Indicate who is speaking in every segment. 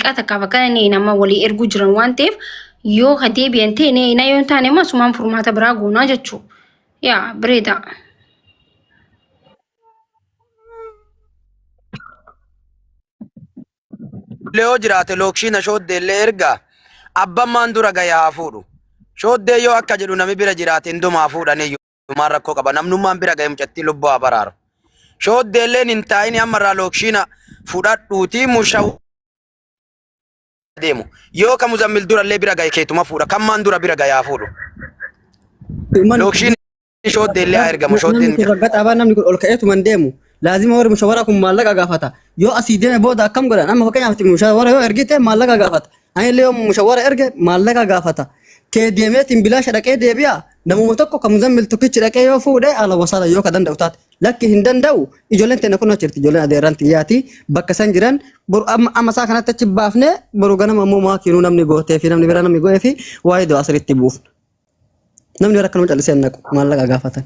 Speaker 1: daqiiqaa takkaaf akka inni nama walii erguu jiran waan ta'eef yoo deebi'an ta'e na yoo taane amma sumaan furmaata biraa goonaa jechuudha. Yaa bareeda.
Speaker 2: Leo jiraate lookshina shooddeellee ergaa abbaan maan dura gayaa fuudhu. Shooddee yoo akka jedhu nami bira jiraate hundumaa fuudhanii yuumaan rakkoo qaba. Namnummaan bira ga'e mucattii lubbuu haa baraaru. Shooddeelleen hin taa'in ammarraa lookshina fudhadhuutii mushaa deemu. Yoo ka Muzammil durallee bira ga'e keetuma fuudha. Kan maan dura bira gayaa fuudhu. Lookshina shooddeellee haa ergamu. Shooddeen
Speaker 3: namni kun ol ka'eetuman deemu. Laazima warri mushawara kun maallaqa gaafata. Yoo asii deeme booda akkam godhan amma fakkeenyaaf mushawara yoo ergite maallaqa gaafata. Ani illee yoo mushawara erge maallaqa gaafata. Kee deemeetiin bilaasha dhaqee deebi'a. Namuma tokko kan Muzammil tokkichi dhaqee yoo fuudhe ala wasaala yoo ka danda'u taate. Lakki hin danda'u ijoolleen teenya kun achirti ijoolleen adeerran xiyyaati bakka san jiran boru amma isaa kanatti achi baafne boru ganama ammoo maakiinuu namni gootee fi namni bira namni go'ee fi waa'ee du'a asirratti buufna. Namni bira akkanuma callisee naqu maallaqa gaafatan.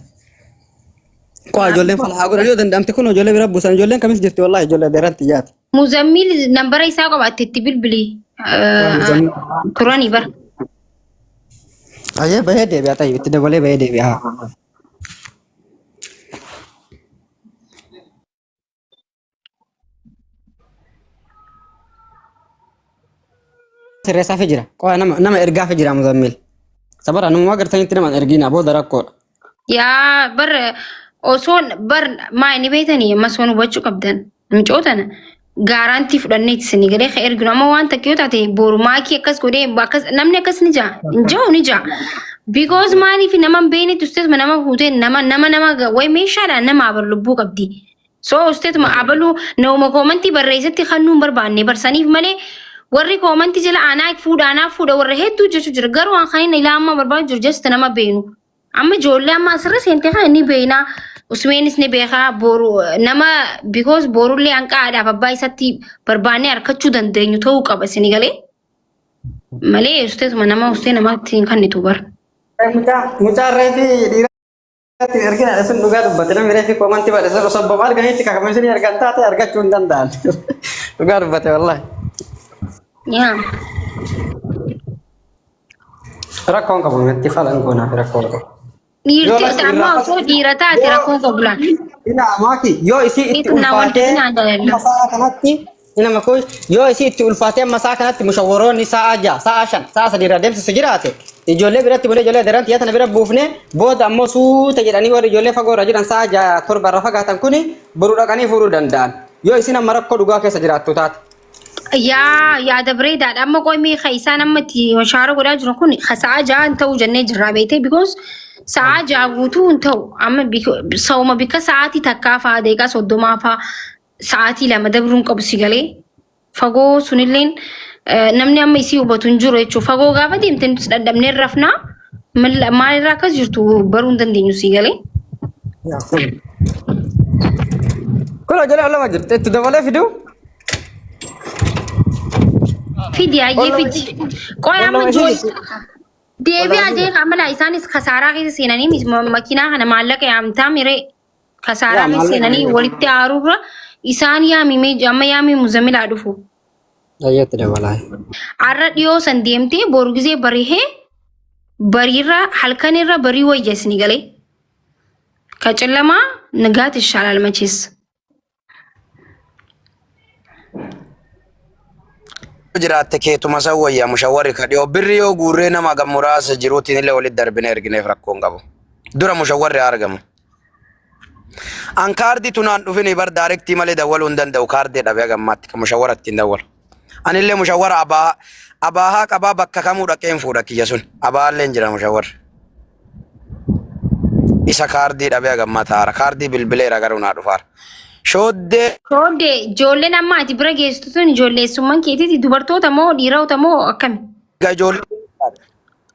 Speaker 3: Kwa ijoolleen falhaa godhan yoo danda'amte kun ijoollee bira buusan ijoolleen kamis jirti wallahi ijoollee adeerran xiyyaati.
Speaker 1: Muzammil nambara isaa qabatte itti bilbilii turanii bara.
Speaker 3: Aye bahee deebi'aa ta'e itti dabalee bahee deebi'aa. Sirreessaa fi jira. Qo'a nama ergaa fi jira Muzammil. Sabara nama agartanitti nama ergiina booda rakkoodha.
Speaker 1: Yaa bar osoon bar maa inni beektanii amma soon hubachuu qabdan mucootana gaaraantii fudhanneeti isin galee ka erginu amma waan takka yoo taate boru maakii akkas godhee akkas namni akkas ni jaa injaa ni jaa. Because maaliif nama beekne tusteetuma nama fuutee nama way meeshaadhaan nama abalu lubbuu qabdi. So usteetuma abalu nama koomantii barreessatti kan nuun barbaanne barsaniif malee. Warri koomantii jala aanaa fuudha warra hedduu jechuun jira garuu waan kan inni ilaa amma barbaadu jiru jasta nama beenu. Amma ijoollee amma asirra seentee kan inni beena Usmeenis ni beekaa boru nama because borullee hanqa aadaaf abbaa isaatti barbaannee harkachuu dandeenyu ta'uu qaba isin galee malee usteetuma nama ustee namatti hin kannitu bar.
Speaker 3: Mucaa reefi dhiiratti ergina isin dhugaa dubbate namni reefi koomantii badheessan osoo bobaal ganiitti kakama isin argan taate argachuu hin danda'an. Dhugaa dubbate wallahi.
Speaker 1: Yaa.
Speaker 3: Rakkoon qabu metti falan goonaa fi rakkoon qabu.
Speaker 1: Dhiirti amma osoo dhiira taate rakkoon qabu laan.
Speaker 3: Ina maaki yoo isii itti ulfaatee masaa kanatti ina makoo yoo isii itti ulfaatee masaa kanatti mushawwaroonni sa'a 6 sa'a 5 sa'a 3 irra deemsisu jiraate ijoollee biratti bolee ijoollee daran xiyyaata bira buufne booda ammoo suuta jedhanii warri ijoollee fagoo irra jiran sa'a 6 torba irra fagaatan kuni boruu dhaqanii fuudhuu danda'an yoo isin amma rakkoo dhugaa keessa jiraattu taate.
Speaker 1: Yaa dabreedaadha amma qoymii isaan ammatti washaara godhaa jiru kun sa'a 6 ta'uu jennee jirraa beekte because sa'a 6 guutuu hin ta'u amma sawuma bika sa'aatii takkaa fa'aa deeqaa 30 fa'aa sa'aatii 2 dabruun qabu si galee fagoo sunilleen namni amma isii hubatu hin jiru jechuudha fagoo gaafa deemte nuti dadhabnee rafnaa maalirraa akkas jirtu baruu hin dandeenyu si galee.
Speaker 3: Kun ijoollee lama jirti itti dabalee fiduu.
Speaker 1: Fidi aje fidi. Qoya amma deebi aje amala isaanis kasaaraa keessa seenanii makiinaa kana maallaqa yaamtaa miree kasaaraa keessa seenanii walitti aaruura isaan yaamimee amma yaamii Muzammil haa dhufu.
Speaker 3: Ayyatti dabalaa.
Speaker 1: Arra dhiyoo san deemtee boru gisee barihee bariirra halkanirra barii wayyeesni galee. Kacallamaa nagaati shaalaal macheessa.
Speaker 2: Jiraatte keetuma sawwayyaa mushawwarri kadhiyoo birri yoo guurree nama gammuraasa jiruutiin illee walitti darbinee ergineef rakkoon qabu. Dura mushawwarri argamu. An kaardii tunaan dhufini bar daarektii malee dawwaluu hin danda'u kaardii dhabee gammaatti kan mushawwaratti hin dawwalu. Ani illee mushawwara abaahaa qabaa bakka kamuu dhaqeen fuudha kiyya sun abaallee hin jira mushawwarri. Isa kaardii dhabee gammataara kaardii bilbileera garuu naa dhufaara. Shoodde
Speaker 1: ijoolleen amma ati bira geessitu sun ijoolleessummaan keetiiti dubartoota moo dhiirota moo akkami?
Speaker 2: Ijoollee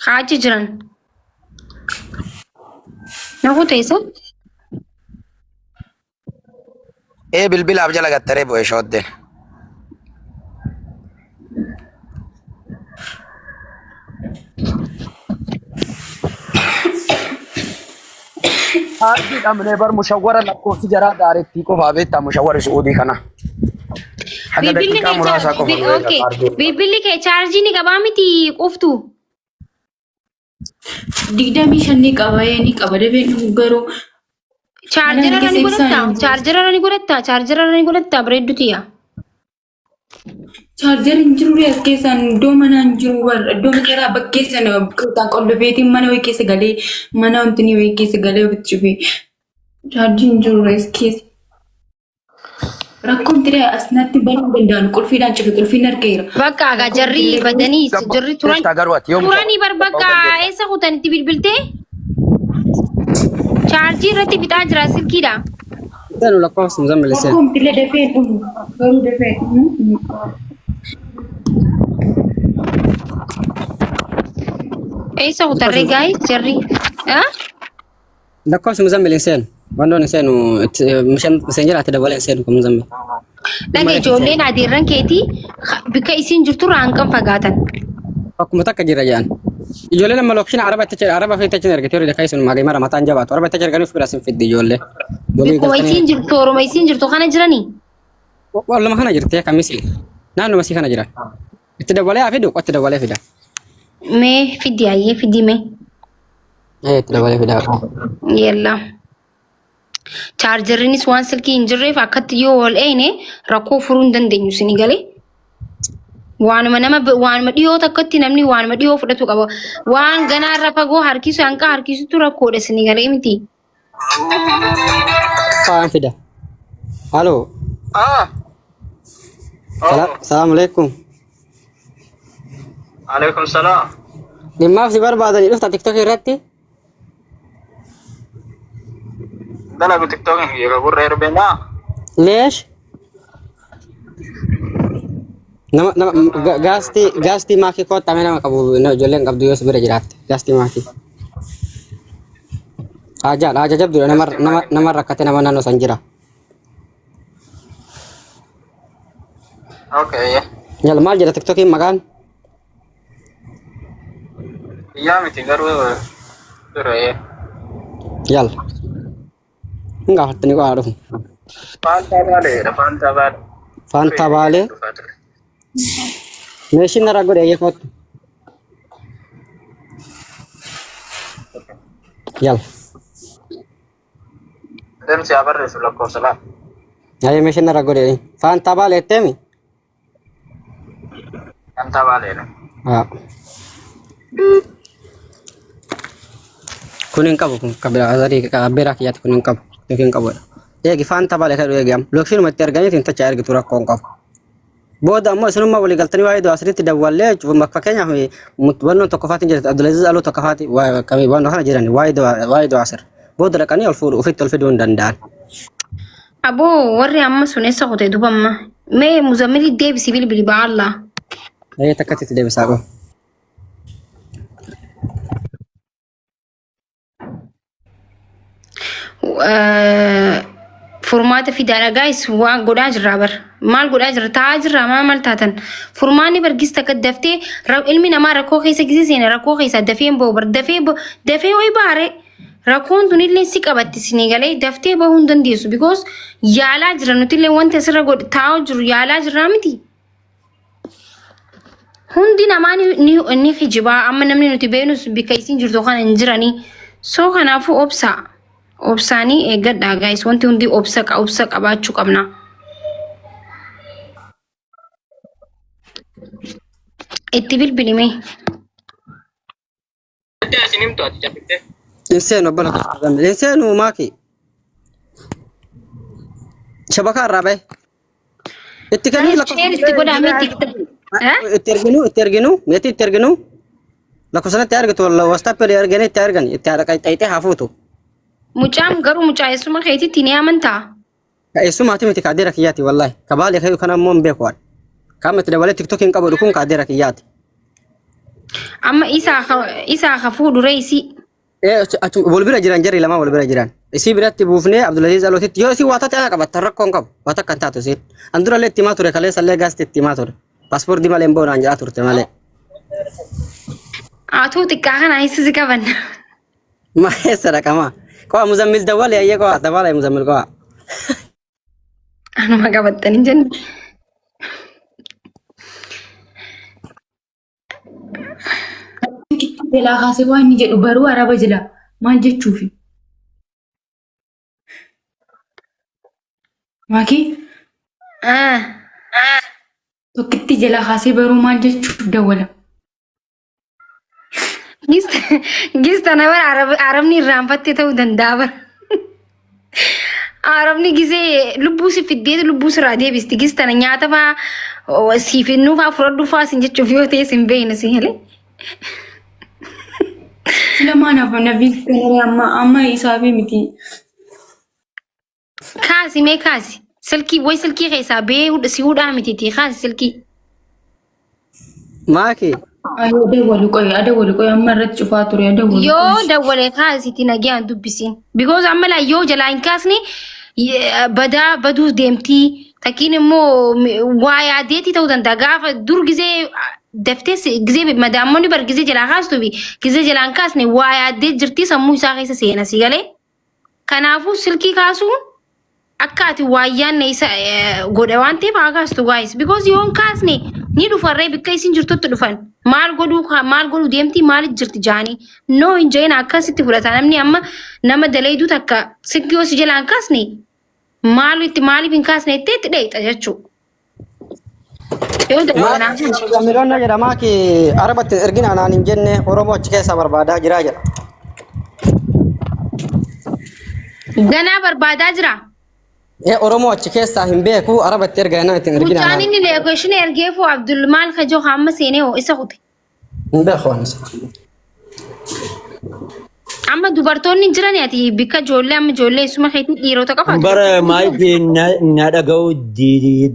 Speaker 1: Haachi jiran. Nafu teessa?
Speaker 2: Bilbilaaf jala gattaree bu'e shooddeen. Haadhi dhamne bar mushawwara lakkoofsi jaraa daarettii qofaa beektaa mushawwarri su'uudii kana. Aga daqiiqaa muraasaa qofa
Speaker 1: Okay. Bilbilli kee chaarjii ni qabaa miti qoftu.
Speaker 4: Digdami shanni qaba ni qaba dabeen garuu
Speaker 1: Chaarjera ni godhatta bareedduutiya.
Speaker 4: chaarjeriin jiru as keessaan iddoo manaan jiru warra iddoo mijaraa bakkeessan kutaan qollofeetiin mana wayii keessa galee mana wanti wayii keessa galee ofitti cufee chaarjiin jiru as keessa. Rakkoon tiree asnatti banuu danda'an qulfiidhaan cufe qulfiin argeera.
Speaker 1: Bakka agaa jarri badanii jarri turanii bakka eessa kutanitti bilbiltee chaarjii irratti fixaa jira silkiidha.
Speaker 3: Tanu lakkoofsa Muzammil Hussein.
Speaker 4: Rakkoon tiree dafee dhumu garuu dafee.
Speaker 1: Eessa kutarree gaa'is jarri?
Speaker 3: Lakkoofsa Muzammil Hussein. Wandoon Hussein Hussein jiraate dabalee Hussein kun Muzammil.
Speaker 1: Dhagee ijoolleen adeerran keetii bikka isiin jirtu raanqan fagaatan.
Speaker 3: Akkuma takka jira jedhan. Ijoollee nama lookshina araba feetachin ergite horii dekaa isin maagee mara mataan jabaatu araba itti erganiif bira sin fiddi ijoollee.
Speaker 1: Bikkuma isiin jirtu oroma isiin jirtu kana jiranii.
Speaker 3: Walluma kana jirti kamisi. Naannuma si kana jira. Itti dabalee haa fidu qotti dabalee fida.
Speaker 1: Mee fiddi ayyee fiddi mee.
Speaker 3: Itti dabalee fida.
Speaker 1: Yella. Chaarjeriinis waan silkii hin jirreef akkatti yoo wal eeyne rakkoo furuu hin dandeenyu isinii galee. Waanuma dhiyoo takkatti namni waanuma dhiyoo fudhatu qaba. Waan ganaarra fagoo harkisu hanqa harkisutu rakkoodha isinii galee miti.
Speaker 3: Faan fida. Halo. Assalamu alaikum.
Speaker 5: Alaikum salam.
Speaker 3: Dhimmaaf si barbaadanii dhufta TikTok irratti?
Speaker 5: Dalagu TikTok yeroo gurra erbenaa.
Speaker 3: Leesh? Nama gaastii maakii koottamee nama qabu ijoolleen qabdu yoo bira jiraatte gaastii maakii. Haja jabduudha nama rakkate nama naannoo san jira.
Speaker 5: Okay.
Speaker 3: Yalla maal jedha TikTokiin maqaan?
Speaker 5: Yaa miti garuu turee.
Speaker 3: Yalla. Enggak fatani ko aduh. Fanta bale. Mesin na rago deh kot. Yal.
Speaker 5: Dan siapa Rasulullah SAW?
Speaker 3: Ya mesin na rago deh. Fanta bale temi.
Speaker 5: Fanta bale.
Speaker 3: Ah. Kuning kabu kabira dari kabira kiyat kuning kabu. Yakin kabu. Egi Fanta bale kadu egi am. Loksin mati arganya tinta cair gitu rak kongkap. Boda amma sunuma wali galtani wa ido asri tidak wale cuma makfakanya hui mutbanu tokofatin jadi Abdulaziz alu tokofati wa kami banu kana jirani wa ido asr. Boda rakani alfur ufit alfidun dandan.
Speaker 1: Abo warri amma sunessa kote dubamma. Me Muzammil debi sibil bil ba'alla.
Speaker 3: Ayo takati tidak bisa aku.
Speaker 1: Furmaata fidaadha guys waan godhaa jirra bar maal godhaa jirra taa'aa jirra maal taatan furmaanni bargis takka daftee ilmi namaa rakkoo keessa gisee rakkoo keessa dafee ba'u bar dafee ho'i baare rakkoon tun illee si qabatti sinii galee daftee bahuu hin dandeessu because yaalaa jira nuti illee wanti asirra taa'aa jiru yaalaa jirraa miti. Hundi namaa ni hijibaa amma namni nuti beenus bikka isiin jirtu kana hin jiranii soo kanaafuu obsaa. Obsani eeggadha guys wanti hundi obsa qabaachuu qabna. Itti bilbilime.
Speaker 3: Inseno bala. Inseno maki. Shabaka rabe. Itti kani la
Speaker 1: itti godame TikTok.
Speaker 3: Itterginu. La kosana targetu wala wasta per ergene targan itti taite hafutu.
Speaker 1: Mucam garu mucaa eessuma keetitti ni amantaa?
Speaker 3: Eessuma ati miti kaadira kiyyaati wallahi. Kabaale kayu kana moon beeku waan. Kaamatti dabalee TikTokiin qabu kun kaadira kiyyaati.
Speaker 1: Amma isaa hafuu dureessi.
Speaker 3: Walbira jiran jarri lama walbira jiran. Isii biratti buufnee Abdulaziz Alootitti yoo isii waa taate ana qabatta rakkoon qabu. Waa takka hin taatu isiin. Andura itti himaa ture kaleessa illee gaasti itti himaa ture. Paaspoortii malee hin boonaan jedhaa turte malee.
Speaker 1: Atuu xiqqaa kana eessisi qaban.
Speaker 3: Maheessa dhaqamaa. Kau Muzammil dawal ya kau dawal ya Muzammil kau.
Speaker 1: Anu maka batten jenne.
Speaker 4: jalaa kaasee waan inni jedhu baruu araba jira. Maal jechuufi? Maakii tokkitti jalaa kaasee baruu maal jechuuf dawwala?
Speaker 1: Gista nama Arabni irraanfattee ta'uu danda'a bara. Arabni gisee lubbuu si fiddee lubbuu sirraa deebisti. Gista na nyaata fa'aa siif innuu fa'aa fudhadhu fa'aa sin jechuuf yoo ta'e sin beekne si hele.
Speaker 4: Silamaan afaan nabii amma isaafi miti.
Speaker 1: Kaasi mee kaasi. Silkii keessaa bee si hudhaa miti kaasi silkii.
Speaker 3: Maaki.
Speaker 4: Ayoo dawwalu qoy amma irratti cufaa ture dawwalu.
Speaker 1: Yoo dawwale kaasiti nagaan dubbisiin. Because amma laa yoo jalaa hin kaasne baduu deemtii. Takkiin immoo waa yaadeetii ta'uu danda'a. Gaafa dur gizee daftee gizee madaamonni bar gizee jalaa kaastu fi gizee jalaa hin kaasne waa yaadee jirtii sammuu isaa keessa seena si galee. Kanaafuu silkii kaasuun akka ati waayyaanne isa godha waan ta'eef haa kaastu guys. Because yoo hin kaasne ni dhufarree bakka isin jirtutti dhufan. Maal godhuu deemtii maaliif jirti jaanii. No hin jeen akkasitti fudhata namni amma nama daleeduu takka silkii yoo si jalaa hin kaasne maaliif hin kaasne itti dheexa jechuudha.
Speaker 3: Miidhagina jedhamaa ki arabatti ergina naan hin jenne Oromoo achi keessa barbaadaa jiraa jedha.
Speaker 1: Ganaa barbaadaa jira.
Speaker 3: Oromoo achi keessaa hin beeku arabatti erga naan ittiin ergina.
Speaker 1: Mucaan inni leekooshin ergeefu Abdul Maal Kajoo hamma seenee hoo isa kute.
Speaker 3: Hin beeku wanis.
Speaker 1: Amma dubartoonni jiran ati bikka ijoollee amma ijoollee isuma keetiin dhiirota qofa.
Speaker 6: Bara maayikii na dhaga'u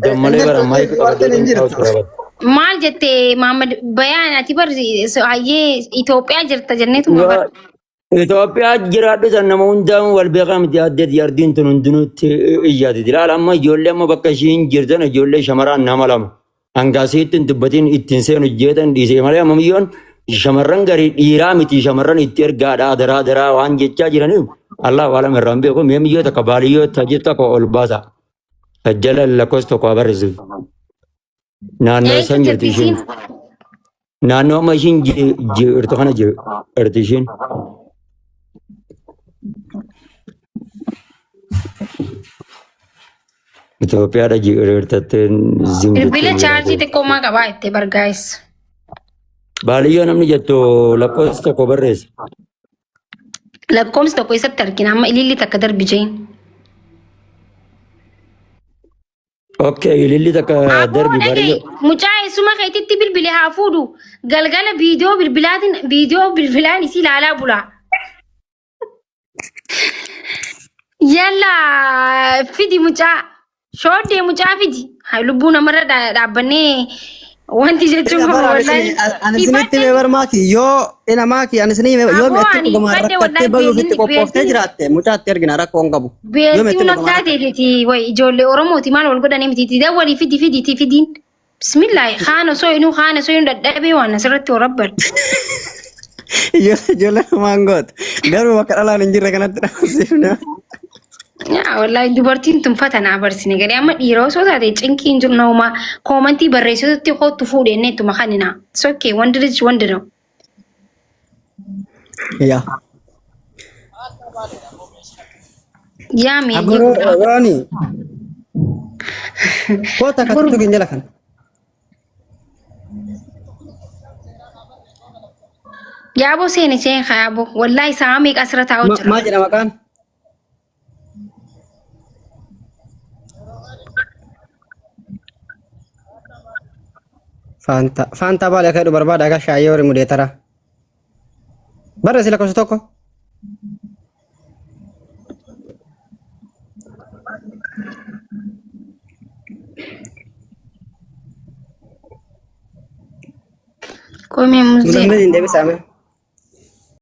Speaker 6: dammalee bara maayikii.
Speaker 1: Maal jettee Maamad Bayaan ati bar hayyee Itoophiyaa jirta jenneetu mabar.
Speaker 6: Itoophiyaa jiraadhu san nama hundaan wal beekaa miti addeet yaardiin tun hundinuutti iyyaati. Ilaala amma ijoollee amma bakka ishiin jirtan ijoollee shamarran nama lama. Hangaasiitti dubbatiin ittiin seenu jeetan dhiisee malee amma miyyoon shamarran garii dhiiraa miti shamarran itti ergaadhaa daraa waan jechaa jiraniif Allah waalam irraan beeku mee miyyoo takka baaliyyoo tajjir tokko ol baasa. Jala lakkoos tokko abarreessu. Naannoo san jirti ishiin. Naannoo amma ishiin jirtu kana jirti ishiin. Itoophiyaadha jirtattee zimbitti.
Speaker 1: Bilbila chaarjii xiqqoomaa qabaa itti bargaa'es.
Speaker 6: Baaliyyoo namni jettu lakkoofsa tokko barreessa.
Speaker 1: Lakkoofsa tokko isatti argina amma ililli takka darbi jeen.
Speaker 6: Okay, ililli takka darbi baaliyyoo.
Speaker 1: Mucaa eessuma keetitti bilbile haa fuudhu. Galgala viidiyoo bilbilaan isii ilaalaa bula. Yalla fidi mucaa. Shooddee mucaa fidi. Lubbuu namarra dhaabbannee wanti jechuun wallahi.
Speaker 3: Ani isinitti mee barmaaki yoo ina maaki ani isinii yoo meetti dhuguma rakkattee bahuufitti qophooftee jiraatte mucaatti ergina rakkoo hin qabu.
Speaker 1: Beeltii noktaa teetiti way ijoollee Oromooti maal wal godhanii miti dawwalii fidiin. Bismillah haana soo inuu dadhabee waan asirratti warabbal.
Speaker 3: Ijoollee maangoot garuu bakka dhalaan hin jirre kanatti dhaabsifna.
Speaker 1: Yaa wallahi dubartiin tun fatanaa barsine galee amma dhiira osoo taate cinkii hin jiru nauma koomantii barreessitutti kootu fuudhennee ittuma kanina. It's okay wonder is wonder no.
Speaker 3: Yaa.
Speaker 1: Yaa mee.
Speaker 3: Abrooni. Koota kattu ginjala kan.
Speaker 1: Yaaboo seene ceen yaaboo wallahi saa meeqa asirra taa'u jira.
Speaker 3: Maal jedhama maqaan? Fanta baala kadhu barbaada akka shaayee horii mudeetara. Barreessi lakkoofsa tokko.
Speaker 1: Koomee muuzee.
Speaker 3: Muuzee hin deebisame.